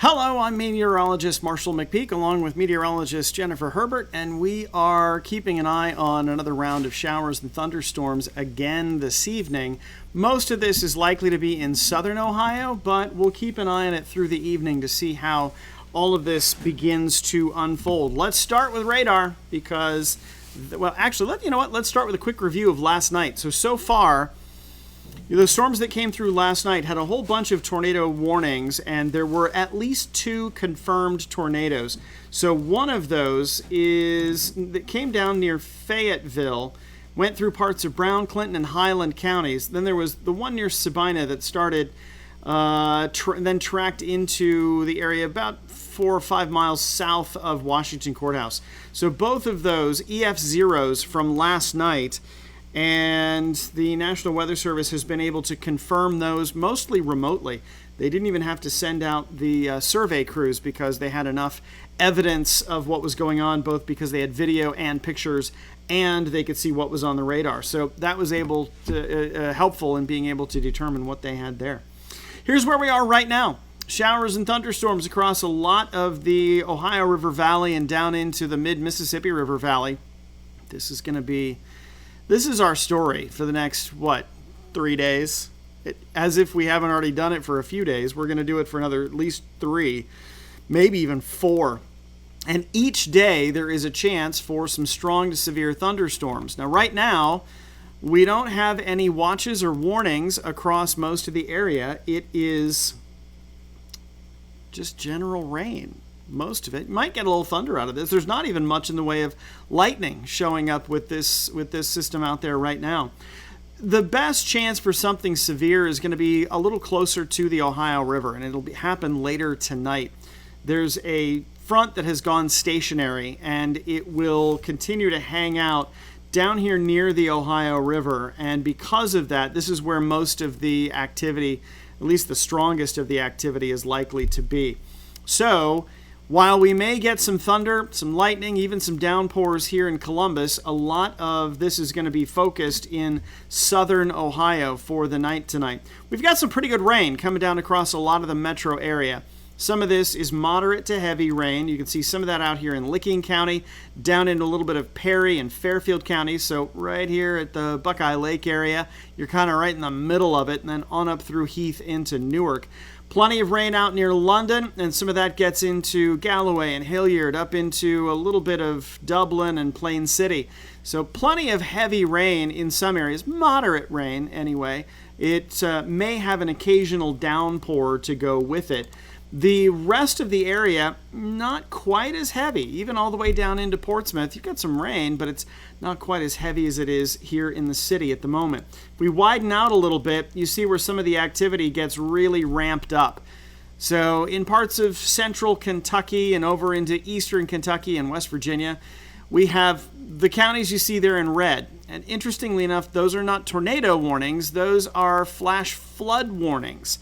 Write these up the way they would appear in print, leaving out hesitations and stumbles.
Hello, I'm meteorologist Marshall McPeak along with meteorologist Jennifer Herbert, and we are keeping an eye on another round of showers and thunderstorms again this evening. Most of this is likely to be in southern Ohio, but we'll keep an eye on it through the evening to see how all of this begins to unfold. Let's start with radar because, well, actually, let's start with a quick review of last night. So far, the storms that came through last night had a whole bunch of tornado warnings, and there were at least 2 confirmed tornadoes. So one of those that came down near Fayetteville, went through parts of Brown, Clinton, and Highland counties. Then there was the one near Sabina that started, then tracked into the area about 4 or 5 miles south of Washington Courthouse. So both of those EF0s from last night, and the National Weather Service has been able to confirm those mostly remotely. They didn't even have to send out the survey crews because they had enough evidence of what was going on, both because they had video and pictures, and they could see what was on the radar. So that was helpful in being able to determine what they had there. Here's where we are right now. Showers and thunderstorms across a lot of the Ohio River Valley and down into the mid-Mississippi River Valley. This is our story for the next, 3 days? As if we haven't already done it for a few days. We're going to do it for another at least 3, maybe even 4. And each day there is a chance for some strong to severe thunderstorms. Now, right now, we don't have any watches or warnings across most of the area. It is just general rain. Most of it. You might get a little thunder out of this. There's not even much in the way of lightning showing up with this system out there right now. The best chance for something severe is going to be a little closer to the Ohio River, and it'll happen later tonight. There's a front that has gone stationary, and it will continue to hang out down here near the Ohio River, and because of that, this is where most of the activity, at least the strongest of the activity, is likely to be. So, while we may get some thunder, some lightning, even some downpours here in Columbus, a lot of this is going to be focused in southern Ohio for the night tonight. We've got some pretty good rain coming down across a lot of the metro area. Some of this is moderate to heavy rain. You can see some of that out here in Licking County, down into a little bit of Perry and Fairfield counties. So right here at the Buckeye Lake area, you're kind of right in the middle of it, and then on up through Heath into Newark. Plenty of rain out near London, and some of that gets into Galloway and Hilliard, up into a little bit of Dublin and Plain City. So plenty of heavy rain in some areas, moderate rain anyway. It may have an occasional downpour to go with it. The rest of the area, not quite as heavy, even all the way down into Portsmouth. You've got some rain, but it's not quite as heavy as it is here in the city at the moment. If we widen out a little bit, you see where some of the activity gets really ramped up. So in parts of central Kentucky and over into eastern Kentucky and West Virginia, we have the counties you see there in red. And interestingly enough, those are not tornado warnings. Those are flash flood warnings.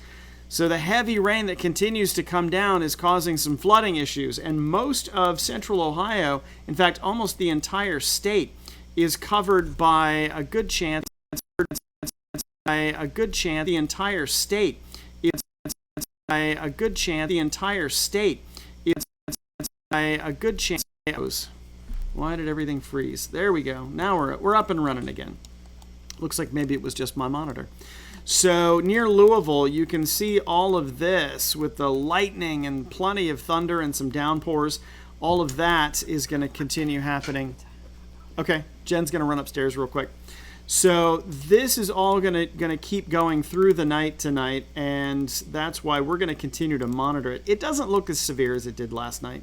So the heavy rain that continues to come down is causing some flooding issues, and most of central Ohio, in fact, almost the entire state, is covered by a good chance. The entire state is a good chance. The entire state is a good chance. Why did everything freeze? There we go. Now we're up and running again. Looks like maybe it was just my monitor. So near Louisville, you can see all of this with the lightning and plenty of thunder and some downpours. All of that is going to continue happening. Okay, Jen's going to run upstairs real quick. So this is all going to keep going through the night tonight, and that's why we're going to continue to monitor it. It doesn't look as severe as it did last night.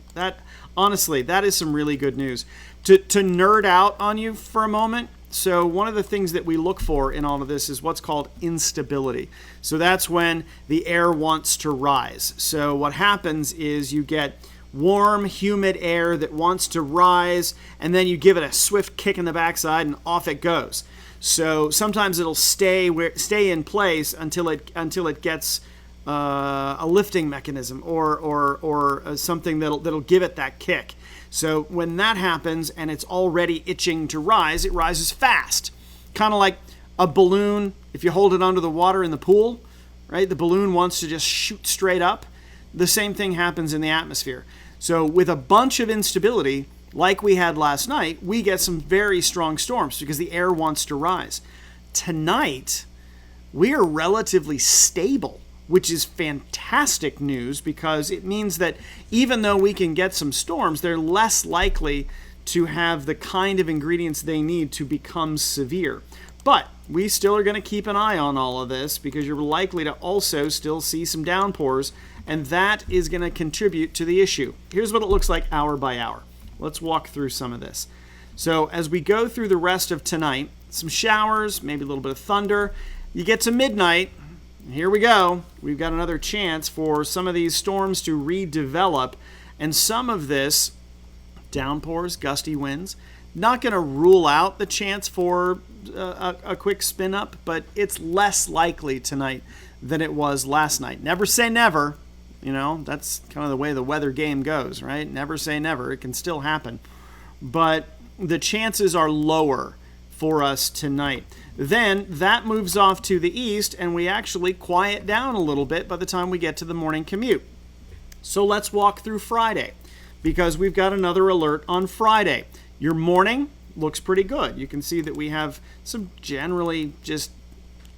Honestly, that is some really good news. To nerd out on you for a moment, so one of the things that we look for in all of this is what's called instability. So that's when the air wants to rise. So what happens is you get warm, humid air that wants to rise, and then you give it a swift kick in the backside, and off it goes. So sometimes it'll stay in place until it gets a lifting mechanism or something that'll give it that kick. So when that happens and it's already itching to rise, it rises fast. Kind of like a balloon, if you hold it under the water in the pool, right? The balloon wants to just shoot straight up. the same thing happens in the atmosphere. So with a bunch of instability, like we had last night, we get some very strong storms because the air wants to rise. Tonight, we are relatively stable, which is fantastic news because it means that even though we can get some storms, they're less likely to have the kind of ingredients they need to become severe. But we still are going to keep an eye on all of this because you're likely to also still see some downpours, and that is going to contribute to the issue. Here's what it looks like hour by hour. Let's walk through some of this. So as we go through the rest of tonight, some showers, maybe a little bit of thunder. You get to midnight, here we go. We've got another chance for some of these storms to redevelop, and some of this, downpours, gusty winds, not going to rule out the chance for a quick spin up, but it's less likely tonight than it was last night. Never say never. You know, that's kind of the way the weather game goes, right? Never say never. It can still happen. But the chances are lower for us tonight. Then that moves off to the east, and we actually quiet down a little bit by the time we get to the morning commute. So let's walk through Friday, because we've got another alert on Friday. Your morning looks pretty good. You can see that we have some generally just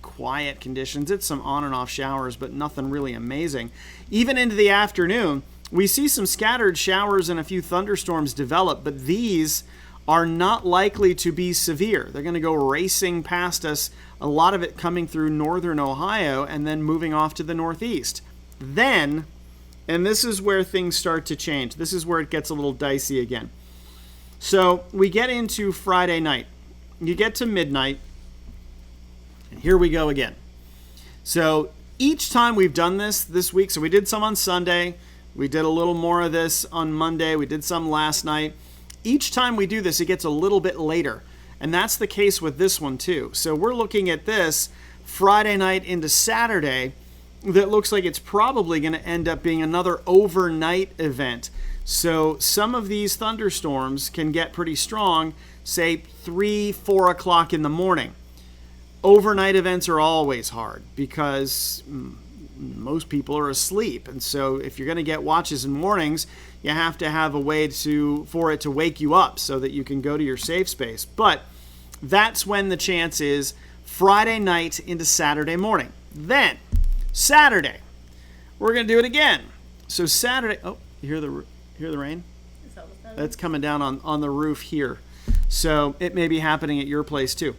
quiet conditions. It's some on and off showers, but nothing really amazing. Even into the afternoon, we see some scattered showers and a few thunderstorms develop, but these are not likely to be severe. They're going to go racing past us, a lot of it coming through northern Ohio and then moving off to the northeast. Then, and this is where things start to change. This is where it gets a little dicey again. So we get into Friday night. You get to midnight, and here we go again. So each time we've done this week, so we did some on Sunday, we did a little more of this on Monday, we did some last night. Each time we do this, it gets a little bit later, and that's the case with this one too. So we're looking at this Friday night into Saturday that looks like it's probably going to end up being another overnight event. So some of these thunderstorms can get pretty strong, say 3, 4 o'clock in the morning. Overnight events are always hard because most people are asleep. And so if you're going to get watches and warnings, you have to have a way for it to wake you up so that you can go to your safe space. But that's when the chance is Friday night into Saturday morning. Then Saturday, we're going to do it again. So Saturday, oh, you hear the rain? Is that what that That's is? coming down on the roof here. So it may be happening at your place too.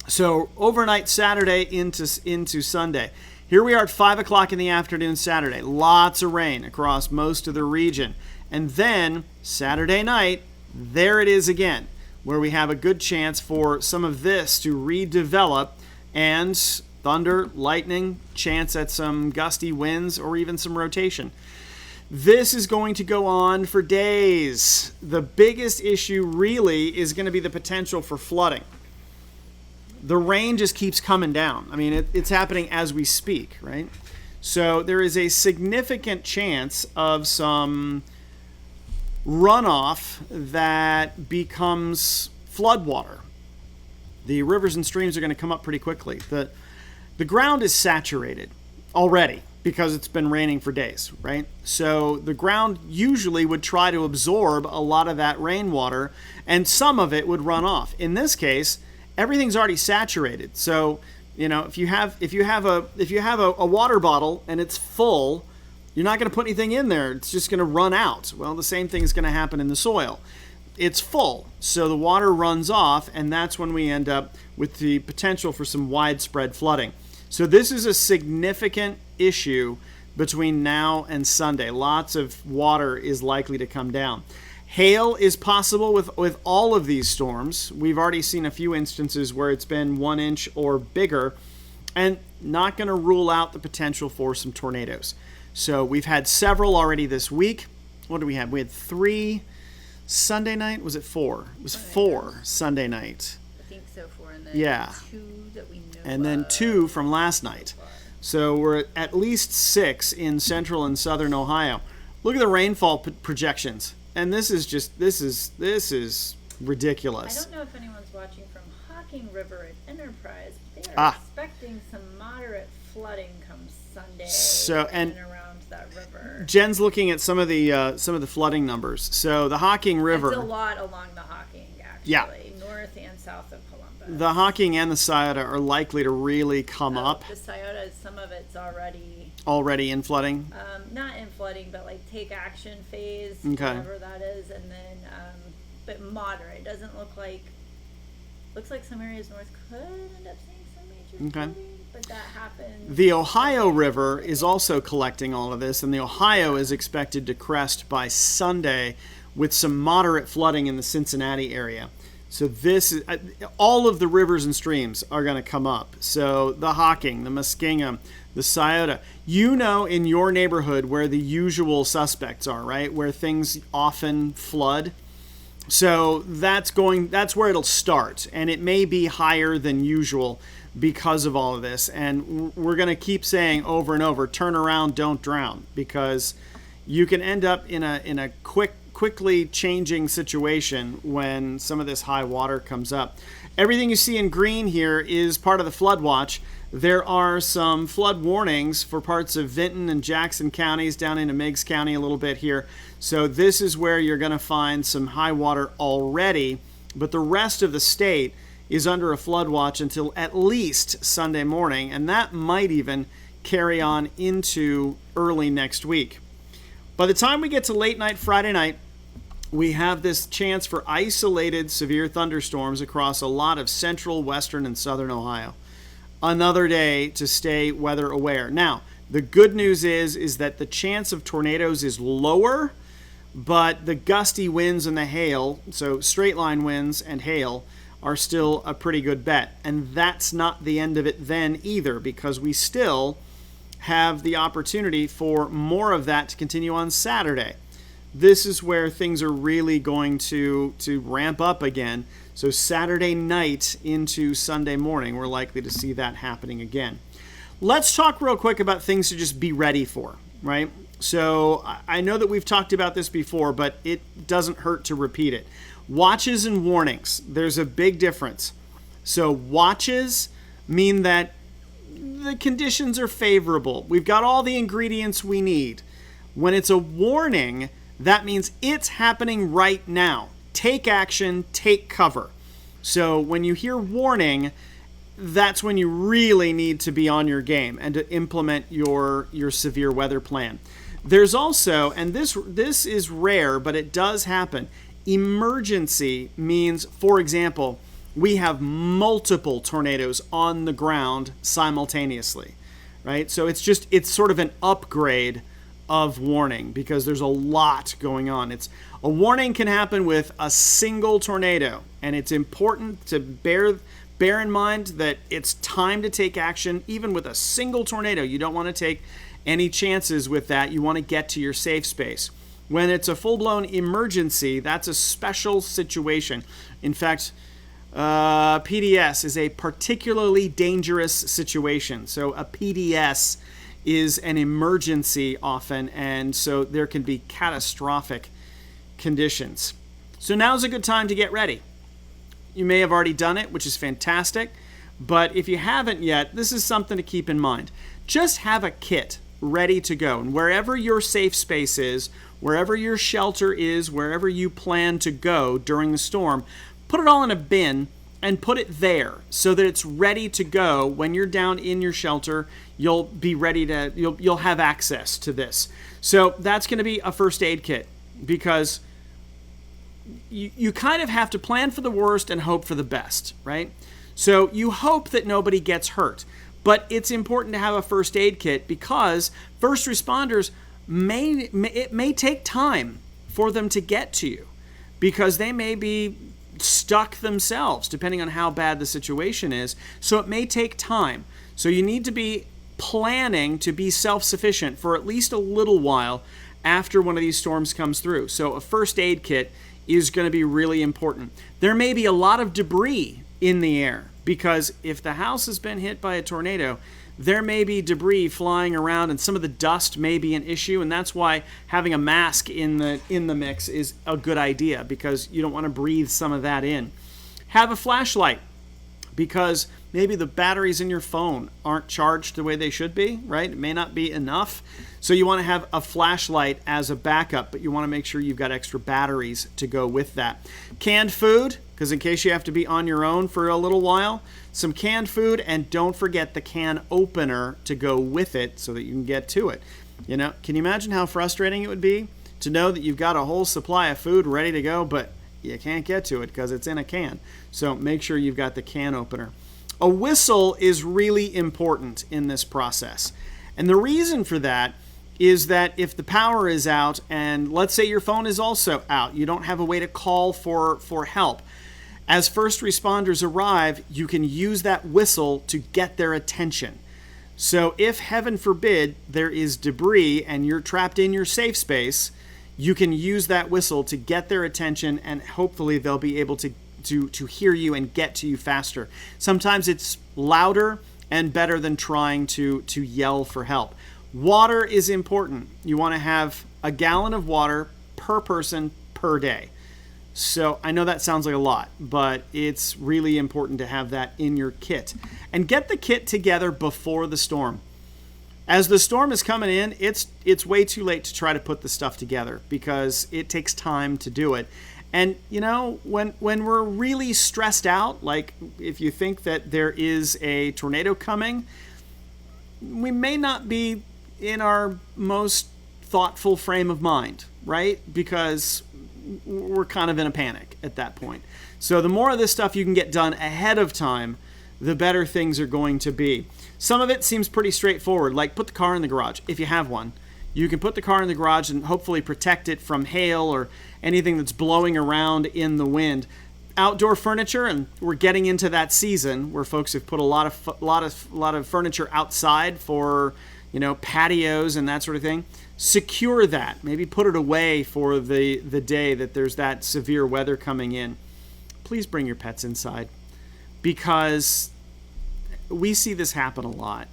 So overnight Saturday into Sunday. Here we are at 5 o'clock in the afternoon Saturday. Lots of rain across most of the region. And then Saturday night, there it is again, where we have a good chance for some of this to redevelop, and thunder, lightning, chance at some gusty winds or even some rotation. This is going to go on for days. The biggest issue really is going to be the potential for flooding. The rain just keeps coming down. I mean, it's happening as we speak, right? So there is a significant chance of some runoff that becomes floodwater. The rivers and streams are going to come up pretty quickly. The ground is saturated already because it's been raining for days, right? So the ground usually would try to absorb a lot of that rainwater, and some of it would run off. In this case, everything's already saturated. So, you know, if you have a water bottle and it's full, you're not going to put anything in there. It's just going to run out. Well, the same thing is going to happen in the soil. It's full, so the water runs off, and that's when we end up with the potential for some widespread flooding. So this is a significant issue between now and Sunday. Lots of water is likely to come down. Hail is possible with all of these storms. We've already seen a few instances where it's been 1 inch or bigger, and not going to rule out the potential for some tornadoes. So we've had several already this week. What do we have? We had 3 Sunday night. Was it 4? It was 4 Sunday night. I think so, 4, and then Yeah. 2 that we know And then 2 from last night. So we're at least 6 in central and southern Ohio. Look at the rainfall projections. And this is ridiculous. I don't know if anyone's watching from Hocking River at Enterprise, but they are expecting some moderate flooding come Sunday So, and around that river. Jen's looking at some of the flooding numbers. So the Hocking River. It's a lot along the Hocking, actually. Yeah. North and south of Columbus. The Hocking and the Scioto are likely to really come up. The Scioto, some of it's Already in flooding? not in flooding, but like take action phase, Okay. whatever that is, and then but moderate. Doesn't look like. Looks like some areas north could end up seeing some major flooding, but that happens. The Ohio River is also collecting all of this, and the Ohio is expected to crest by Sunday with some moderate flooding in the Cincinnati area. So this is all of the rivers and streams are going to come up. So the Hocking, the Muskingum, the Scioto. You know in your neighborhood where the usual suspects are, right? Where things often flood. So that's where it'll start, and it may be higher than usual because of all of this. And we're going to keep saying over and over, turn around, don't drown, because you can end up in a quickly changing situation when some of this high water comes up. Everything you see in green here is part of the flood watch. There are some flood warnings for parts of Vinton and Jackson counties, down into Meigs County a little bit here. So this is where you're going to find some high water already, but the rest of the state is under a flood watch until at least Sunday morning, and that might even carry on into early next week. By the time we get to late night Friday night, we have this chance for isolated severe thunderstorms across a lot of central, western, and southern Ohio. Another day to stay weather aware. Now, the good news is that the chance of tornadoes is lower, but the gusty winds and the hail, so straight line winds and hail, are still a pretty good bet. And that's not the end of it then either, because we still have the opportunity for more of that to continue on Saturday. This is where things are really going to ramp up again. So Saturday night into Sunday morning, we're likely to see that happening again. Let's talk real quick about things to just be ready for, right? So I know that we've talked about this before, but it doesn't hurt to repeat it. Watches and warnings. There's a big difference. So watches mean that the conditions are favorable. We've got all the ingredients we need. When it's a warning, that means it's happening right now. Take action, take cover. So when you hear warning, that's when you really need to be on your game and to implement your severe weather plan. There's also, and this is rare, but it does happen, emergency means, for example, we have multiple tornadoes on the ground simultaneously, right? So it's sort of an upgrade of warning because there's a lot going on. A warning can happen with a single tornado, and it's important to bear in mind that it's time to take action even with a single tornado. You don't want to take any chances with that. You want to get to your safe space. When it's a full-blown emergency, that's a special situation. In fact, PDS is a particularly dangerous situation. So a PDS is an emergency often, and so there can be catastrophic conditions. So now's a good time to get ready. You may have already done it, which is fantastic, but if you haven't yet, this is something to keep in mind. Just have a kit ready to go, and wherever your safe space is, wherever your shelter is, wherever you plan to go during the storm, put it all in a bin and put it there so that it's ready to go. When you're down in your shelter, you'll be ready to, you'll have access to this. So that's going to be a first aid kit, because you kind of have to plan for the worst and hope for the best, right? So you hope that nobody gets hurt, but it's important to have a first aid kit because first responders it may take time for them to get to you because they may be stuck themselves depending on how bad the situation is. So it may take time. So you need to be planning to be self-sufficient for at least a little while after one of these storms comes through. So a first aid kit is going to be really important. There may be a lot of debris in the air because if the house has been hit by a tornado, there may be debris flying around and some of the dust may be an issue, and that's why having a mask in the mix is a good idea because you don't want to breathe some of that in. Have a flashlight because maybe the batteries in your phone aren't charged the way they should be, right? It may not be enough. So you want to have a flashlight as a backup, but you want to make sure you've got extra batteries to go with that. Canned food, because in case you have to be on your own for a little while, some canned food, and don't forget the can opener to go with it so that you can get to it. You know, can you imagine how frustrating it would be to know that you've got a whole supply of food ready to go, but you can't get to it because it's in a can? So make sure you've got the can opener. A whistle is really important in this process. And the reason for that is that if the power is out, and let's say your phone is also out, you don't have a way to call for help. As first responders arrive, you can use that whistle to get their attention. So if, heaven forbid, there is debris and you're trapped in your safe space, you can use that whistle to get their attention, and hopefully they'll be able to hear you and get to you faster. Sometimes it's louder and better than trying to yell for help. Water is important. You want to have a gallon of water per person per day. So I know that sounds like a lot, but it's really important to have that in your kit. And get the kit together before the storm. As the storm is coming in, it's way too late to try to put the stuff together because it takes time to do it. And, you know, when we're really stressed out, like if you think that there is a tornado coming, we may not be in our most thoughtful frame of mind, right? Because we're kind of in a panic at that point. So the more of this stuff you can get done ahead of time, the better things are going to be. Some of it seems pretty straightforward, like put the car in the garage. If you have one, you can put the car in the garage and hopefully protect it from hail or anything that's blowing around in the wind. Outdoor furniture, and we're getting into that season where folks have put a lot of furniture outside for, you know, patios and that sort of thing. Secure that. Maybe put it away for the day that there's that severe weather coming in. Please bring your pets inside, because we see this happen a lot,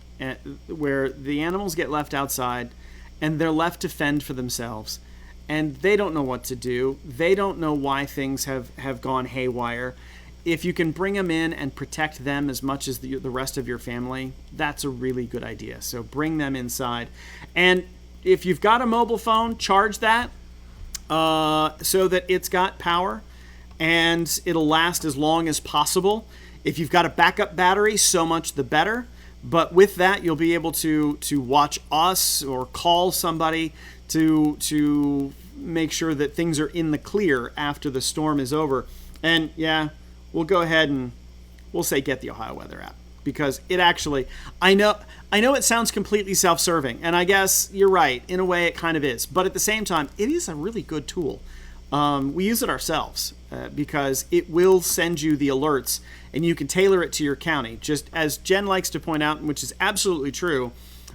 where the animals get left outside and they're left to fend for themselves, and they don't know what to do. They don't know why things have gone haywire. If you can bring them in and protect them as much as the rest of your family, that's a really good idea. So bring them inside. And if you've got a mobile phone, charge that so that it's got power and it'll last as long as possible. If you've got a backup battery, so much the better. But with that, you'll be able to watch us or call somebody to make sure that things are in the clear after the storm is over. And yeah, we'll go ahead and we'll say get the Ohio Weather app, because it actually, I know it sounds completely self-serving, and I guess you're right, in a way it kind of is, but at the same time, it is a really good tool. We use it ourselves because it will send you the alerts, and you can tailor it to your county. Just as Jen likes to point out, which is absolutely true,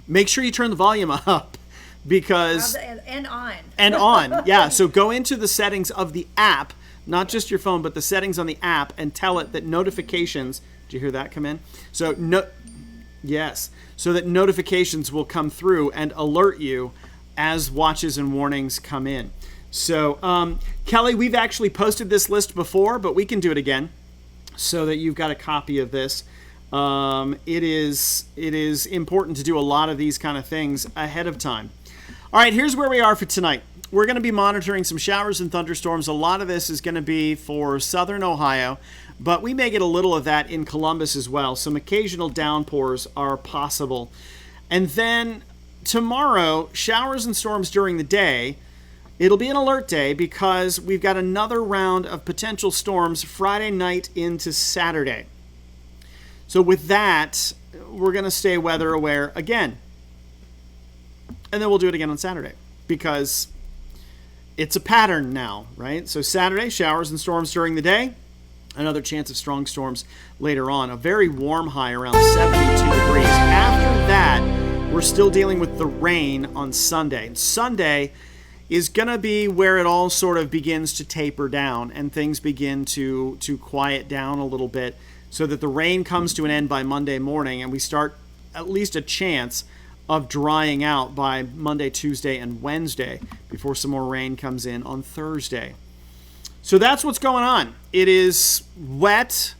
make sure you turn the volume up, because and on. And on, yeah. So go into the settings of the app, not just your phone, but the settings on the app, and tell it that notifications. Did you hear that come in? So yes, so that notifications will come through and alert you as watches and warnings come in. So Kelly, we've actually posted this list before, but we can do it again so that you've got a copy of this. It is important to do a lot of these kind of things ahead of time. All right, here's where we are for tonight. We're going to be monitoring some showers and thunderstorms. A lot of this is going to be for southern Ohio, but we may get a little of that in Columbus as well. Some occasional downpours are possible. And then tomorrow, showers and storms during the day. It'll be an alert day because we've got another round of potential storms Friday night into Saturday. So with that, we're going to stay weather aware again. And then we'll do it again on Saturday because it's a pattern now, right? So Saturday, showers and storms during the day. Another chance of strong storms later on. A very warm high around 72 degrees. After that, we're still dealing with the rain on Sunday. And Sunday is going to be where it all sort of begins to taper down and things begin to quiet down a little bit so that the rain comes to an end by Monday morning and we start at least a chance of drying out by Monday, Tuesday, and Wednesday before some more rain comes in on Thursday. So that's what's going on. It is wet,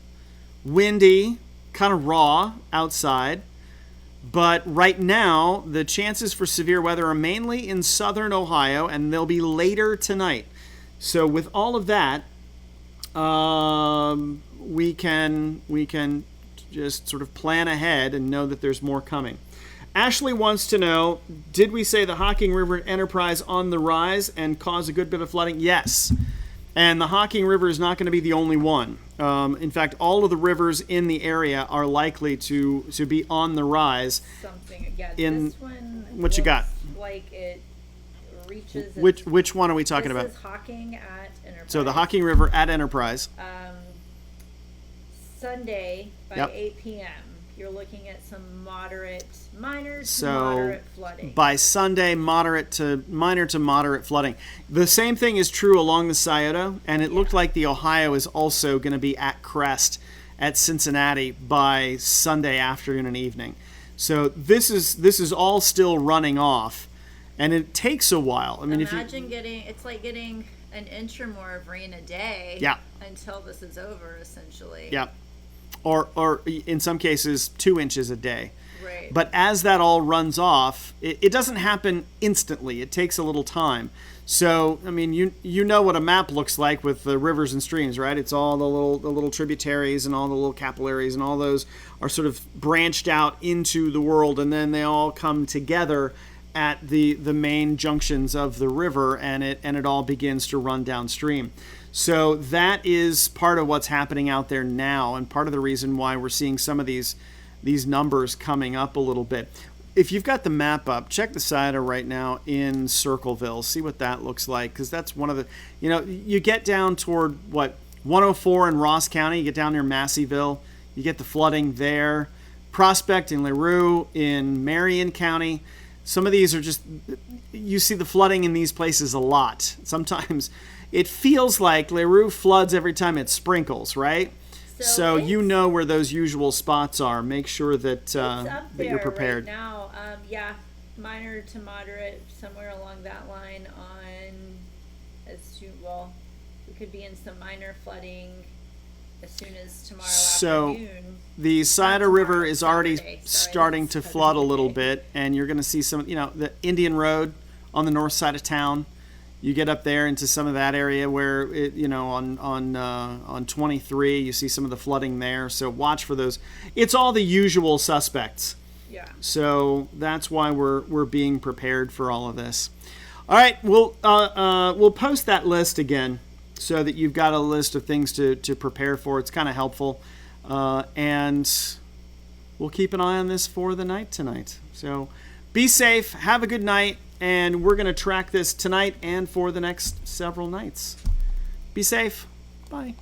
windy, kind of raw outside. But right now, the chances for severe weather are mainly in southern Ohio, and they'll be later tonight. So with all of that, we can just sort of plan ahead and know that there's more coming. Ashley wants to know, did we say the Hocking River Enterprise on the rise and cause a good bit of flooding? Yes. And the Hocking River is not going to be the only one. In fact, all of the rivers in the area are likely to be on the rise. Something, yeah. This one what you got? Like it reaches. Which one are we talking about? This is Hocking at Enterprise. So the Hocking River at Enterprise. Sunday by Yep. 8 p.m. You're looking at some minor to So moderate flooding. by Sunday, minor to moderate flooding. The same thing is true along the Scioto, and it looked like the Ohio is also going to be at crest at Cincinnati by Sunday afternoon and evening. So this is all still running off, and it takes a while. I mean, Imagine it's like getting an inch or more of rain a day. Yeah. Until this is over, essentially. Yeah. Or in some cases 2 inches a day. Right. But as that all runs off, it doesn't happen instantly. It takes a little time. So, I mean, you know what a map looks like with the rivers and streams, right? It's all the little tributaries and all the little capillaries, and all those are sort of branched out into the world, and then they all come together at the main junctions of the river, and it all begins to run downstream. So that is part of what's happening out there now, and part of the reason why we're seeing some of these numbers coming up a little bit. If you've got the map up, check the Scioto right now in Circleville. See what that looks like, because that's one of the, you get down toward, 104 in Ross County, you get down near Masseyville, you get the flooding there. Prospect and LaRue in Marion County. Some of these are just, you see the flooding in these places a lot. Sometimes it feels like LaRue floods every time it sprinkles, right? So you know where those usual spots are. Make sure that that you're prepared. Right now, minor to moderate, somewhere along that line. We could be in some minor flooding as soon as tomorrow afternoon. The Scioto River is already starting to flood a little bit, and you're going to see some, the Indian Road on the north side of town. You get up there into some of that area where on 23 you see some of the flooding there. So watch for those. It's all the usual suspects. Yeah. So that's why we're being prepared for all of this. All right, we'll post that list again so that you've got a list of things to prepare for. It's kind of helpful, and we'll keep an eye on this for the night tonight. So be safe. Have a good night. And we're going to track this tonight and for the next several nights. Be safe. Bye.